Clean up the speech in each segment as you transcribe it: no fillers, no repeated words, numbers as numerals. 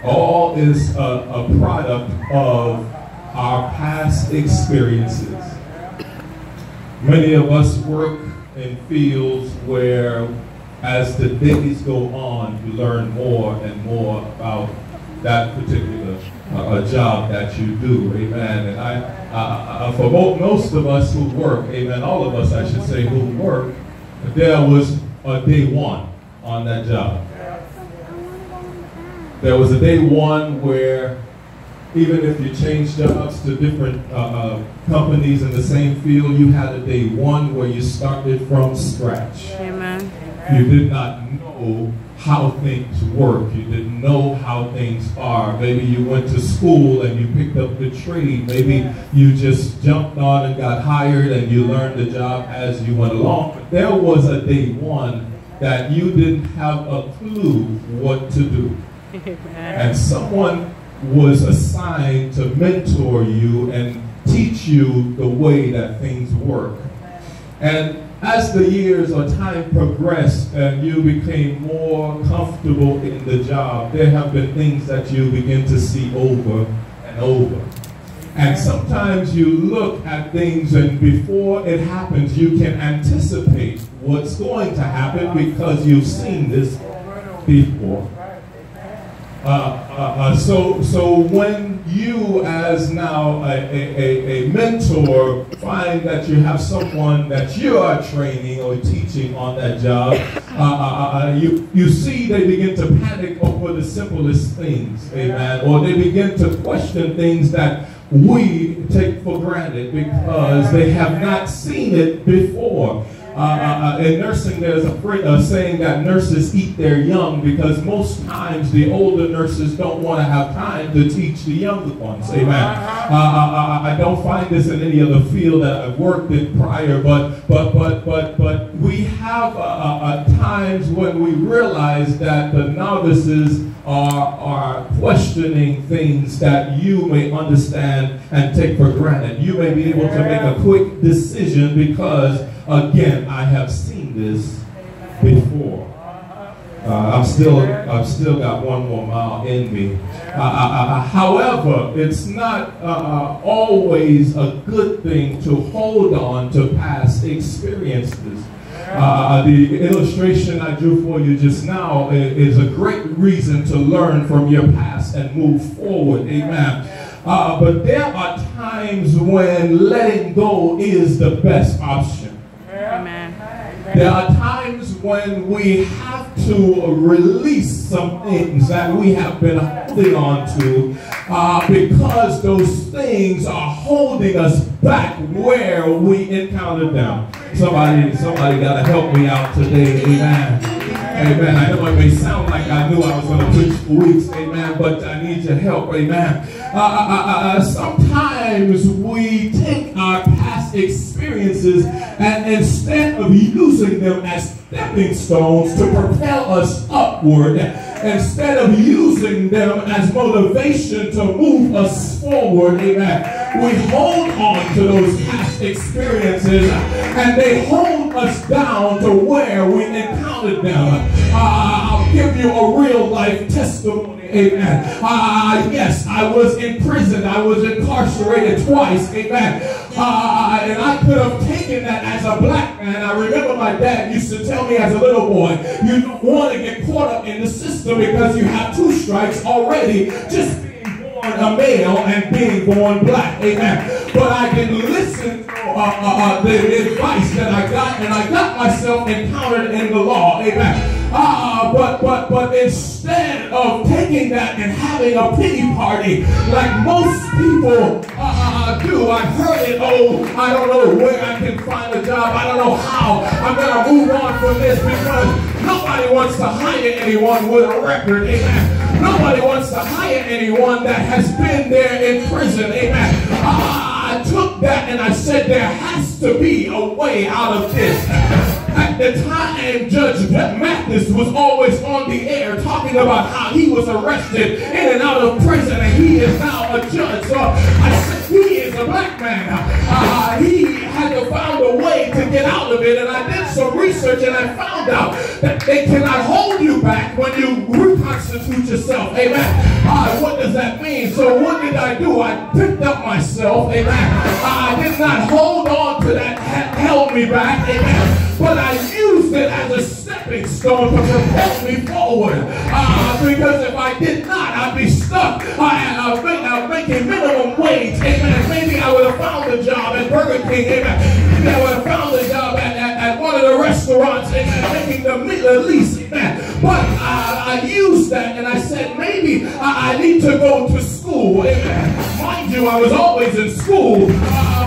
All is a product of our past experiences. Many of us work in fields where, as the days go on, you learn more and more about that particular job that you do, amen. And for most of us who work, amen, all of us, I should say, who work, there was a day one on that job. There was a day one where even if you changed jobs to different companies in the same field, you had a day one where you started from scratch. Amen. You did not know how things work. You didn't know how things are. Maybe you went to school and you picked up the trade. Maybe you just jumped on and got hired and you learned the job as you went along. But there was a day one that you didn't have a clue what to do. And someone was assigned to mentor you and teach you the way that things work. And as the years or time progressed and you became more comfortable in the job, there have been things that you begin to see over and over. And sometimes you look at things and before it happens, you can anticipate what's going to happen because you've seen this before. So when you as now a mentor find that you have someone that you are training or teaching on that job, you see they begin to panic over the simplest things, amen, or they begin to question things that we take for granted because they have not seen it before. In nursing, there's a saying that nurses eat their young because most times the older nurses don't want to have time to teach the younger ones. Amen. I don't find this in any other field that I've worked in prior, but we have times when we realize that the novices are questioning things that you may understand and take for granted. You may be able to make a quick decision because, again, I have seen this before. I've still got one more mile in me. However, it's not always a good thing to hold on to past experiences. The illustration I drew for you just now is a great reason to learn from your past and move forward. Amen. But there are times when letting go is the best option. Amen. There are times when we have to release some things that we have been holding on to because those things are holding us back where we encountered them. Somebody got to help me out today. Amen. Amen. I know it may sound like I knew I was going to preach for weeks. Amen. But I need your help. Amen. Sometimes we take our past experiences and instead of using them as stepping stones to propel us upward, instead of using them as motivation to move us forward, amen, we hold on to those past experiences and they hold us down to where we encountered them. I'll give you a real life testimony. Amen. Yes, I was in prison. I was incarcerated twice. Amen. And I could have taken that as a black man. I remember my dad used to tell me as a little boy, you don't want to get caught up in the system because you have 2 strikes already, just being born a male and being born black. Amen. But I didn't listen to the advice that I got, and I got myself encountered in the law. Amen. But instead of taking that and having a pity party like most people do, I've heard it, oh, I don't know where I can find a job, I don't know how, I'm going to move on from this because nobody wants to hire anyone with a record, amen. Nobody wants to hire anyone that has been there in prison, amen. I took that and I said there has to be a way out of this. At the time, Judge Mathis was always on the air talking about how he was arrested in and out of prison and he is now a judge. So I said he is a black man. He had to find a way to get out of it. And I did some research and I found out that they cannot hold you back when you reconstitute yourself. Amen. What does that mean? So what did I do? I picked up myself. Amen. I did not hold on to that held me back. Amen. But I used it as a stepping stone to propel me forward. Because if I did not, I'd be stuck making minimum wage. Amen. Maybe I would have found a job at Burger King. Amen. Maybe I would have found a job at one of the restaurants. Amen. Making the least. Amen. But I used that and I said, maybe I need to go to school. Amen. Mind you, I was always in school.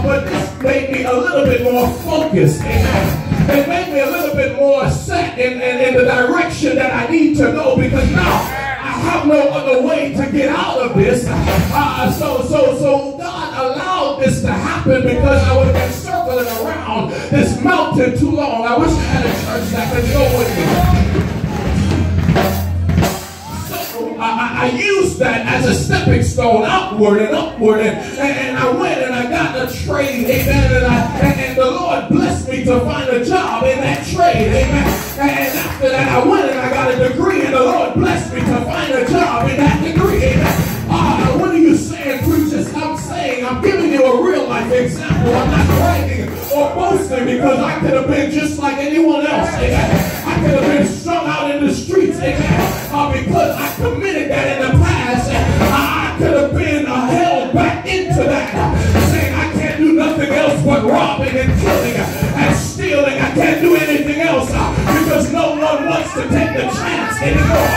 But this made me a little bit more focused. Amen. It made me a little bit more set in the direction that I need to go, because now I have no other way to get out of this. So God allowed this to happen because I would have been circling around this mountain too long. I wish I had a church that could go with me. I used that as a stepping stone upward and upward, and I went and I got a trade, amen, and the Lord blessed me to find a job in that trade, amen, and after that I went and I got a degree, and the Lord blessed me to find a job in that degree, amen. What are you saying, preachers? I'm saying, I'm giving you a real life example. I'm not bragging or boasting, because I could have been just like anyone else, amen. I could have been strung out in the streets, amen, because I committed that in the past. I could have been held back into that, saying I can't do nothing else but robbing and killing and stealing. I can't do anything else because no one wants to take the chance anymore.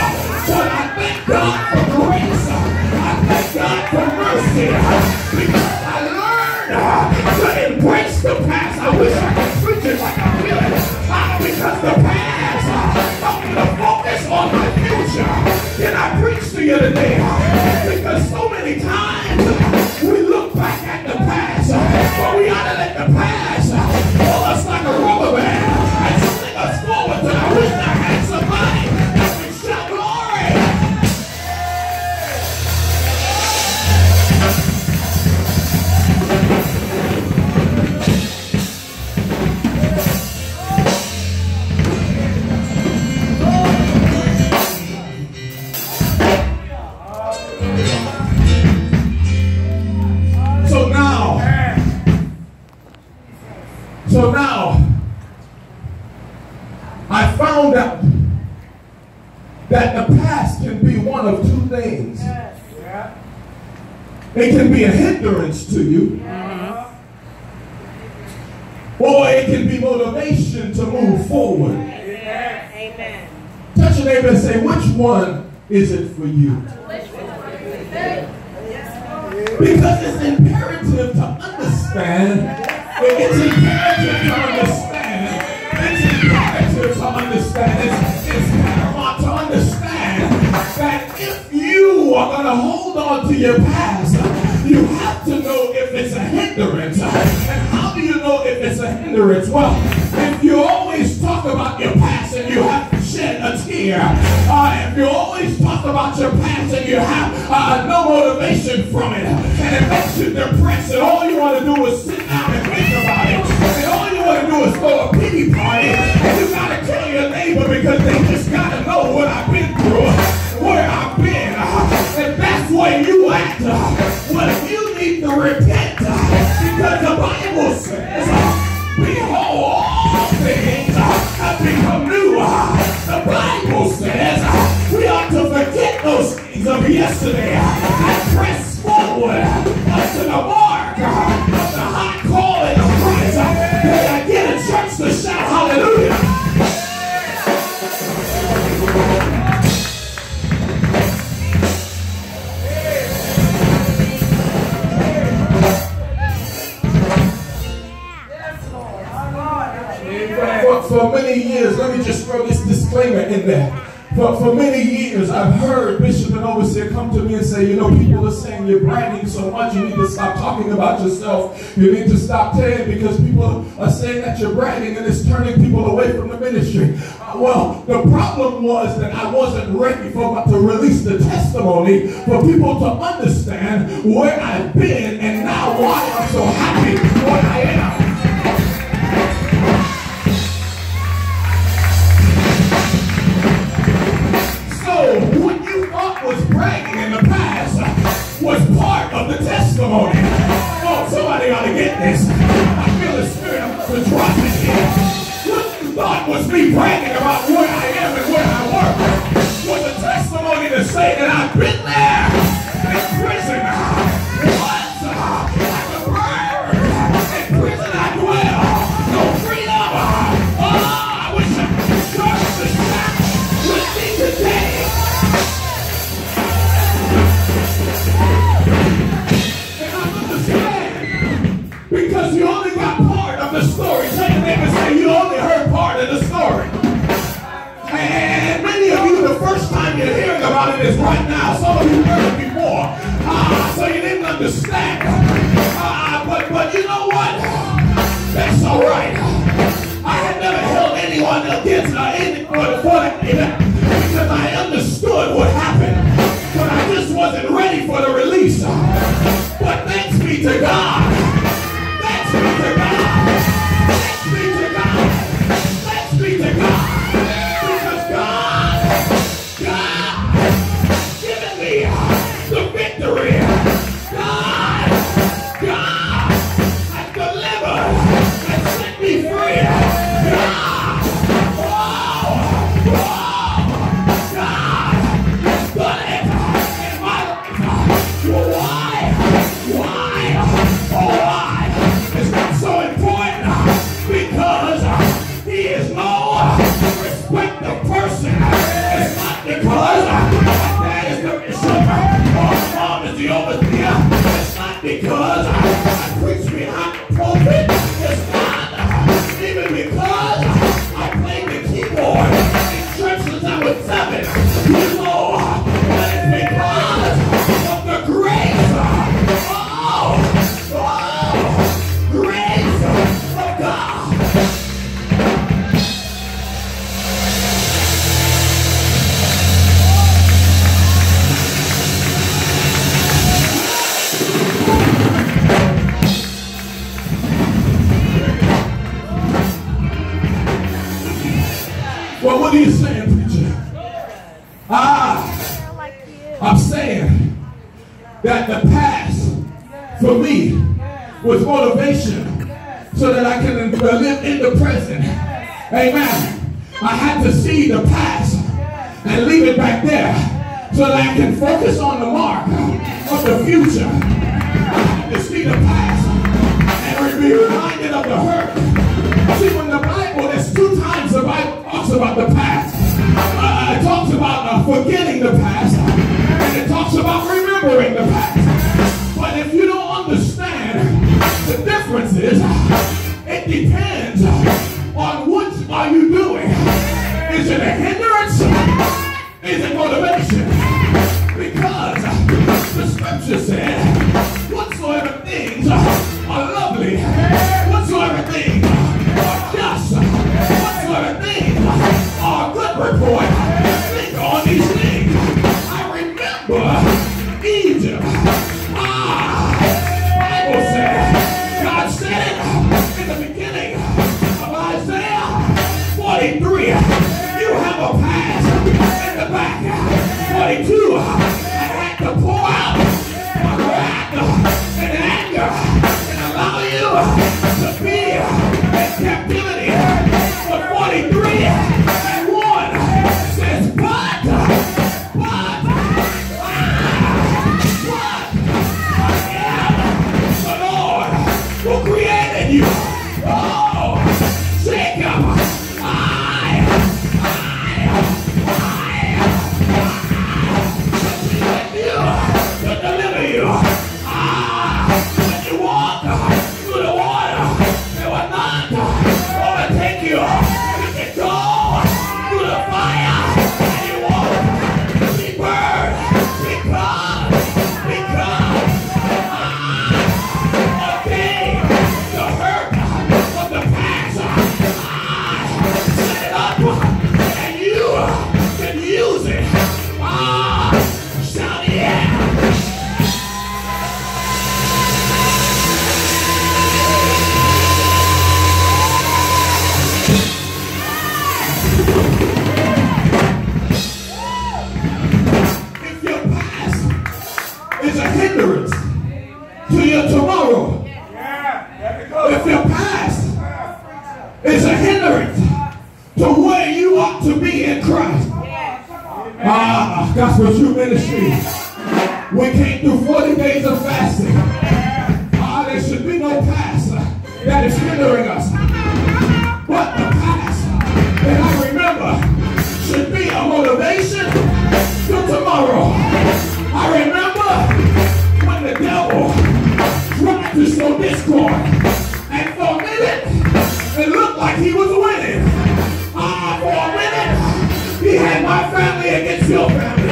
But I thank God for grace. I thank God for mercy, because I learned to embrace the past. I wish I could preach it like I feel it, because the past helped me to focus on my future. Can I preach to you today? Because so many times we look back at the past, but we ought to let the past pull us like a rubber band and sling us forward to I wish I had somebody that can shout glory. So now, I found out that the past can be one of two things. It can be a hindrance to you, or it can be motivation to move forward. Amen. Touch your neighbor and say, which one is it for you? Because it's imperative to understand. It's imperative to understand. It's imperative to understand. It's paramount to understand that if you are going to hold on to your past, you have to know if it's a hindrance. And how do you know if it's a hindrance? Well, if you always talk about your past and you have to shed a tear, if you always talk about your past and you have no motivation from it, and it makes you depressed, and all you want to do is sit down and think about it, and all you want to do is throw a pity party, and you got to tell your neighbor because they just got to know what I've been through, where I've been, and that's where you at. Well, you need to repent, because the Bible says, behold, all things have become new. The Bible says we ought to forget those things of yesterday and press forward to the mark of the high calling of Christ. Can I get a church to shout hallelujah? For many years, let me just throw this disclaimer in there. For many years, I've heard Bishop and Overseer come to me and say, you know, people are saying you're bragging so much, you need to stop talking about yourself. You need to stop saying, because people are saying that you're bragging and it's turning people away from the ministry. Well, the problem was that I wasn't ready to release the testimony for people to understand where I've been and now why I'm so happy where I am. was part of the testimony. Oh, somebody ought to get this. I feel the spirit of the drop in here. What you thought was me bragging about where I am and where I work was a testimony to say that I've been there in prison. Once like a bird. In prison I dwell. No freedom. Oh, I wish I could trust the shot with me today. And I understand. Because you only got part of the story. Tell your neighbor, say you only heard part of the story. And many of you, the first time you're hearing about it is right now. Some of you heard it before. So you didn't understand. But you know what? That's all right. I had never held anyone against because I understood what happened. But I just wasn't ready for the release. But thanks be to God. Thanks be to God. Thanks be to God. Thanks be to God. Because God given me the victory. God has delivered and set me free. God has done it in my life. Why? It's not so important because he is no respect the person. It's not because dad is the bishop or mom is the overseer. It's not because I preach behind the pulpit. It's not even because I played the keyboard in church since I was 7. You know, but it's because of the grace. Grace of God. Well, what are you saying, preacher? I'm saying that the past for me was motivation so that I can live in the present. Amen. I had to see the past and leave it back there so that I can focus on the mark of the future. I had to see the past and be reminded of the hurt. See, when the Bible, there's 2 times the Bible talks about the past. It talks about forgetting the past, and it talks about remembering the past. But if you don't understand the difference is, it depends on what are you doing. Is it a hindrance? Is it motivation? Because the scripture said, whatsoever things are lovely, whatsoever things are just, whatsoever things are good report, think on these things. I remember Egypt. is a hindrance to your tomorrow. If your past is a hindrance to where you ought to be in Christ. Gospel True Ministry. We came through 40 days of fasting. There should be no past that is hindering us. But the past that I remember should be a motivation to tomorrow. I remember when the devil tried to sow discord, and for a minute it looked like he was winning. For a minute he had my family against your family.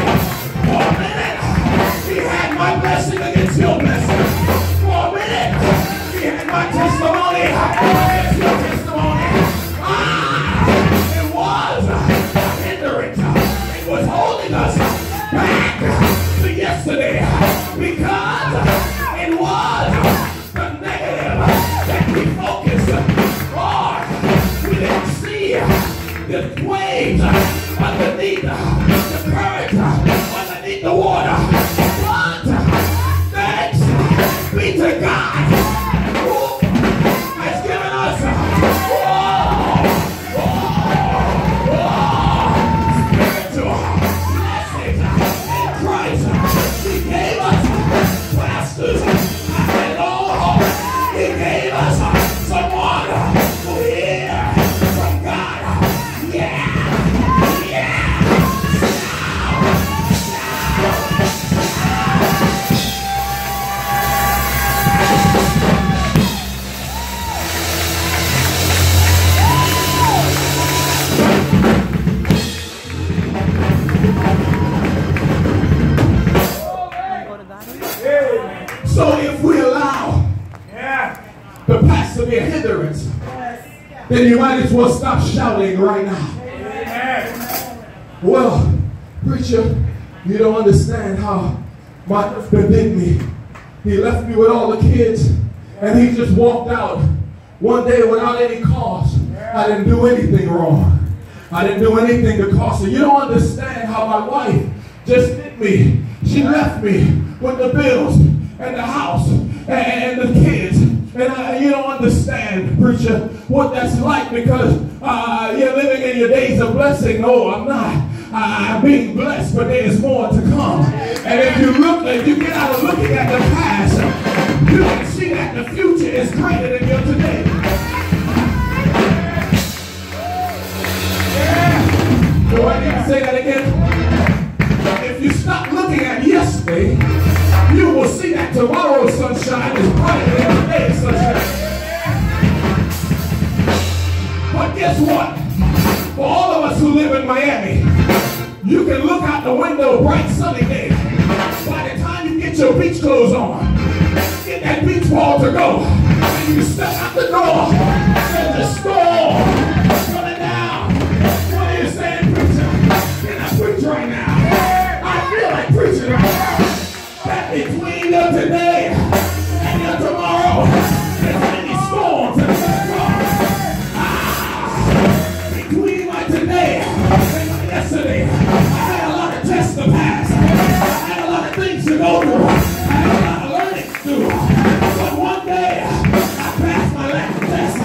For a minute he had my blessing against your blessing. For a minute he had my testimony against your testimony. It was a hindrance. It was holding us back to yesterday because it was the negative that we focused on. We didn't see the waves underneath the current, underneath the water. But thanks be to God who has given us spiritual blessings in Christ. He gave us pastors and Lord. He gave us someone who hears from God. Yeah. So if we allow the past to be a hindrance, then you might as well stop shouting right now. Well, preacher, you don't understand how my husband did me. He left me with all the kids, and he just walked out one day without any cause. I didn't do anything wrong. I didn't do anything to cost her. You don't understand how my wife just did me. She left me with the bills and the house and the kids. And you don't understand, preacher, what that's like because you're living in your days of blessing. No, I'm not. I'm being blessed, but there is more to come. And if you get out of looking at the past, you can see that the future is greater than your today. Do I need to say that again? If you stop looking at yesterday, you will see that tomorrow's sunshine is brighter than today's sunshine. But guess what? For all of us who live in Miami, you can look out the window, bright sunny day. By the time you get your beach clothes on, get that beach ball to go, and you step out the door, there's a storm coming down. What are you saying, preacher? Can I preach right now? I feel like preaching right now. That between your today and your tomorrow, there's many storms that are coming. Between my today and my yesterday, I had a lot of tests to pass. I had a lot of things to go through. I had a lot of learning to do. But one day, I passed my last test.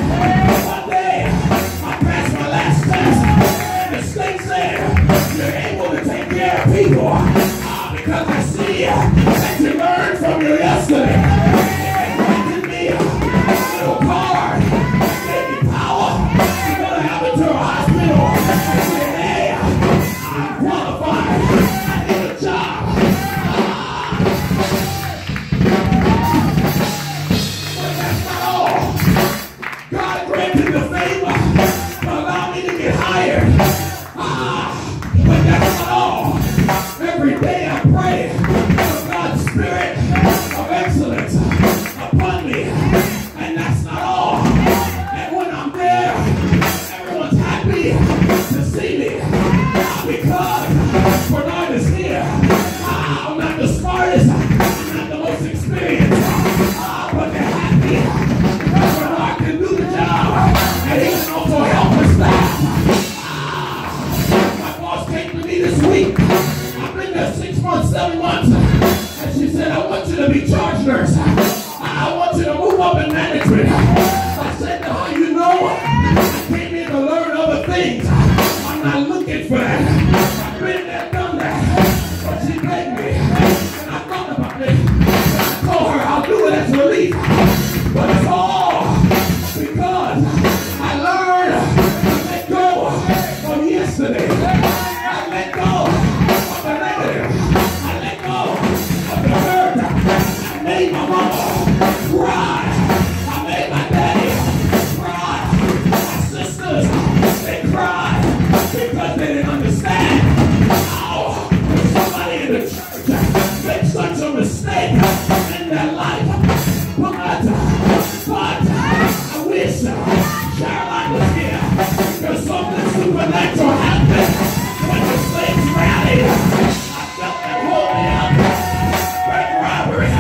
One day, I passed my last test. And the state said, you're able to take care of people. Because I see that you learned from your yesterday. And granted me a little card that gave me power. You're going to have it to a hospital and say, hey, I'm qualified. I need a job. charge nurse. I want you to move up in management. I said, how you know? I came here to learn other things. I'm not looking for that. I've been there, done that. But she begged me. And I thought about it. I told her I'll do it as relief. But it's all because I learned to let go from yesterday. I let go of the negative. I let go of the hurt. I made my mama cry. I made my daddy cry. My sisters, they cried because they didn't understand how somebody in the church made such a mistake in their life. But I wish Caroline was here because something supernatural happened when the slaves rallied. I felt that holding up. Great robbery.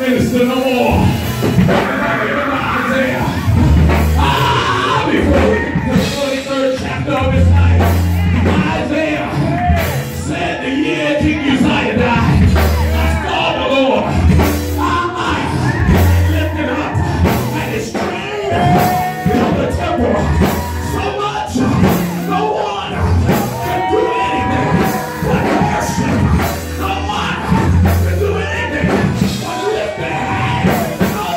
Minister no more. Isaiah. Before we get to the 33rd chapter of his life, Isaiah said the year King Uzziah died, I saw the Lord lifted up and his train filled the temple so much no one can do anything but worship. No one can do anything but lift their hands. No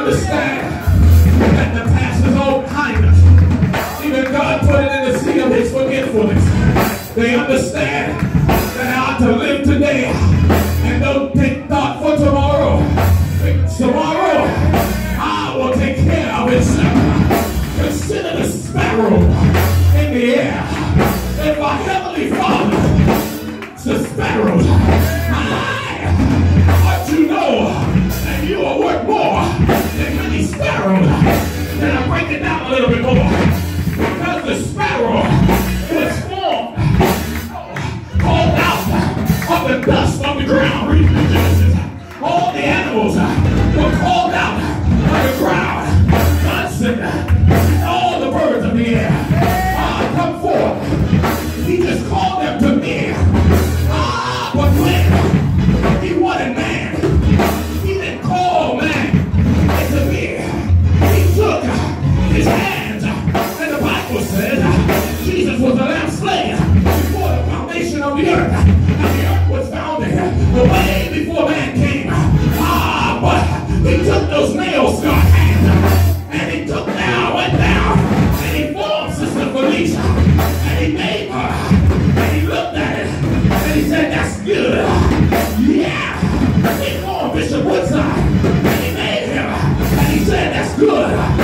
understand that the past is all behind us. Even God put it in the sea of his forgetfulness. They understand that I ought to live today and don't take thought for tomorrow. Tomorrow, I will take care of itself. Consider the sparrow in the air. And my heavenly Father, the sparrows, but you know that you are worth more than many sparrows. Then I break it down a little bit more. Because the sparrow was formed, called out of the dust of the ground. Read the Genesis. All the animals were called out of the ground. God said, all the birds of the air come forth. He just called them to me. But when he wanted man, he didn't call man to me. He took his hands, and the Bible says Jesus was the lamb slain before the foundation of the earth. And the earth was founded way before man came. But he took those nail-scarred hands, and he went down, and he formed Sister Felicia, and he made her, and he looked at it, and he said, that's good. Yeah. He formed Bishop Woodside, and he made him, and he said, that's good.